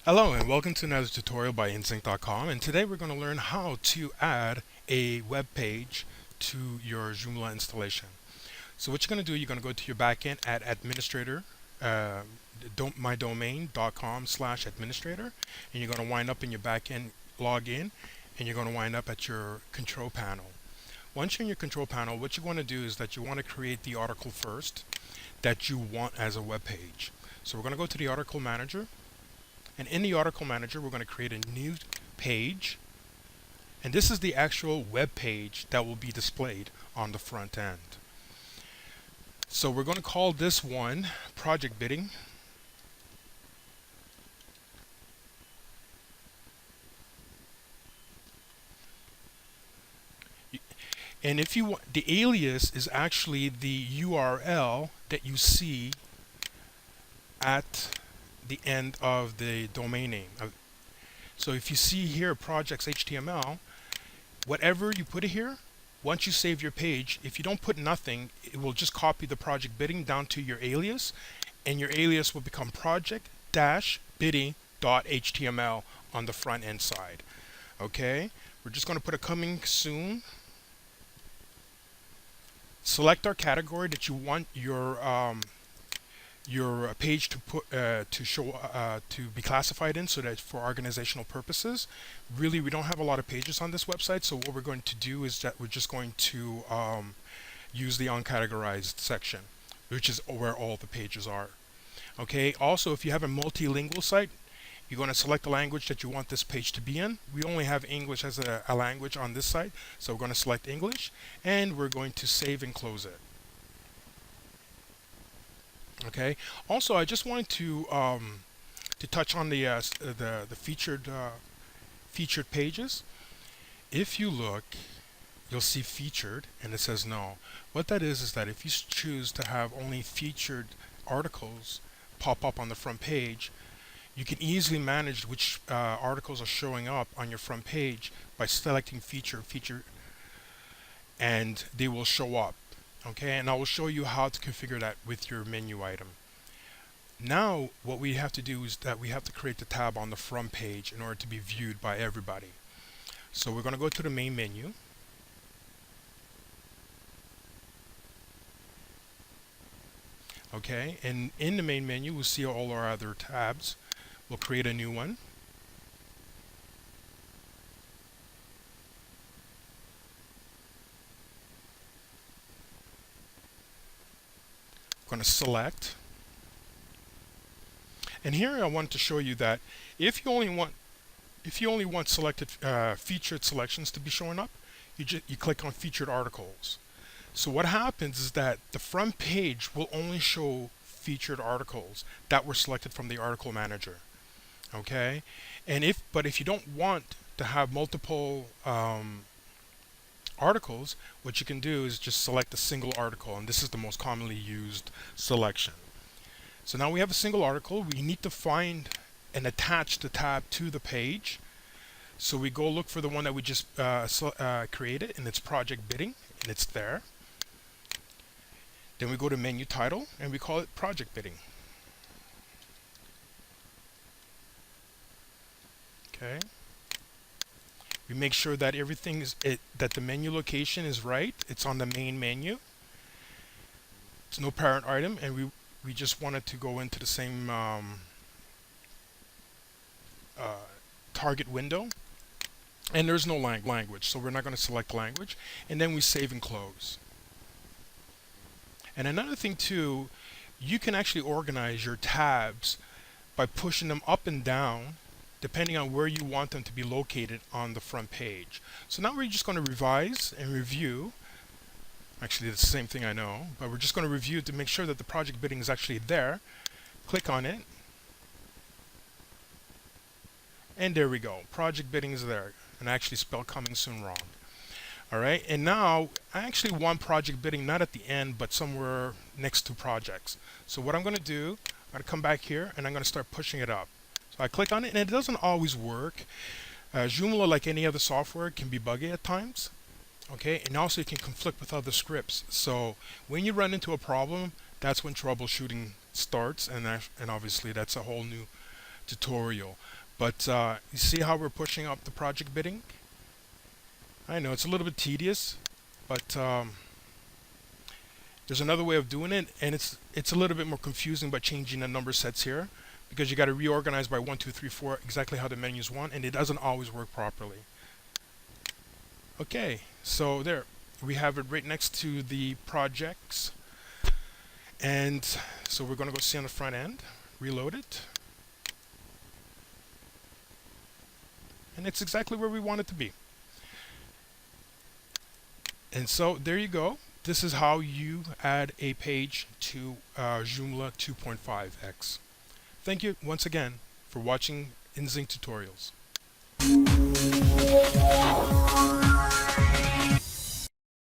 Hello and welcome to another tutorial by insync.com, and today we're going to learn how to add a web page to your Joomla installation. So what you're going to do, you're going to go to your backend at administrator, mydomain.com/administrator, and you're going to wind up in your backend login, and you're going to wind up at your control panel. Once you're in your control panel, what you want to do is that you want to create the article first that you want as a web page. So we're going to go to the article manager. And in the article manager, we're going to create a new page. And this is the actual web page that will be displayed on the front end. So we're going to call this one project bidding. And if you want, the alias is actually the URL that you see at the end of the domain name. So if you see here projects HTML, whatever you put here, once you save your page, if you don't put nothing, it will just copy the project bidding down to your alias, and your alias will become project-bidding.html on the front end side. Okay, we're just going to put a coming soon. Select our category that you want your page to put to be classified in, so that for organizational purposes. Really, we don't have a lot of pages on this website, so what we're going to do is that we're just going to use the uncategorized section, which is where all the pages are. Okay, also if you have a multilingual site, you're going to select the language that you want this page to be in. We only have English as a language on this site, so we're going to select English, and we're going to save and close it. Okay. Also, I just wanted to touch on the featured pages. If you look, you'll see featured, and it says no. What that is that if you choose to have only featured articles pop up on the front page, you can easily manage which articles are showing up on your front page by selecting feature, and they will show up. Okay, and I will show you how to configure that with your menu item. Now what we have to do is that we have to create the tab on the front page in order to be viewed by everybody. So we're going to go to the main menu. Okay, and in the main menu we'll see all our other tabs. We'll create a new one. Going to select, and here I want to show you that if you only want selected featured selections to be showing up, you click on featured articles. So what happens is that the front page will only show featured articles that were selected from the article manager. Okay, and if you don't want to have multiple articles, what you can do is just select a single article, and this is the most commonly used selection. So now we have a single article. We need to find and attach the tab to the page. So we go look for the one that we just created, and it's project bidding, and it's there. Then we go to menu title, and we call it project bidding. Okay. We make sure that everything is that the menu location is right. It's on the main menu. It's no parent item, and we just wanted to go into the same target window. And there's no language, so we're not going to select language. And then we save and close. And another thing too, you can actually organize your tabs by pushing them up and down, depending on where you want them to be located on the front page. So now we're just going to revise and review. Actually, it's the same thing, I know, but we're just going to review to make sure that the project bidding is actually there. Click on it, and there we go. Project bidding is there, and I actually spelled coming soon wrong. All right, and now I actually want project bidding not at the end, but somewhere next to projects. So what I'm going to do, I'm going to come back here, and I'm going to start pushing it up. So I click on it, and it doesn't always work. Joomla, like any other software, can be buggy at times. Okay, and also it can conflict with other scripts. So when you run into a problem, that's when troubleshooting starts, and obviously that's a whole new tutorial. But you see how we're pushing up the project bidding? I know it's a little bit tedious, but there's another way of doing it, and it's a little bit more confusing by changing the number sets here, because you got to reorganize by 1, 2, 3, 4 exactly how the menus want, and it doesn't always work properly. Okay, so there we have it right next to the projects, and so we're going to go see on the front end, reload it, and it's exactly where we want it to be. And so there you go. This is how you add a page to Joomla 2.5x. Thank you once again for watching InZync tutorials.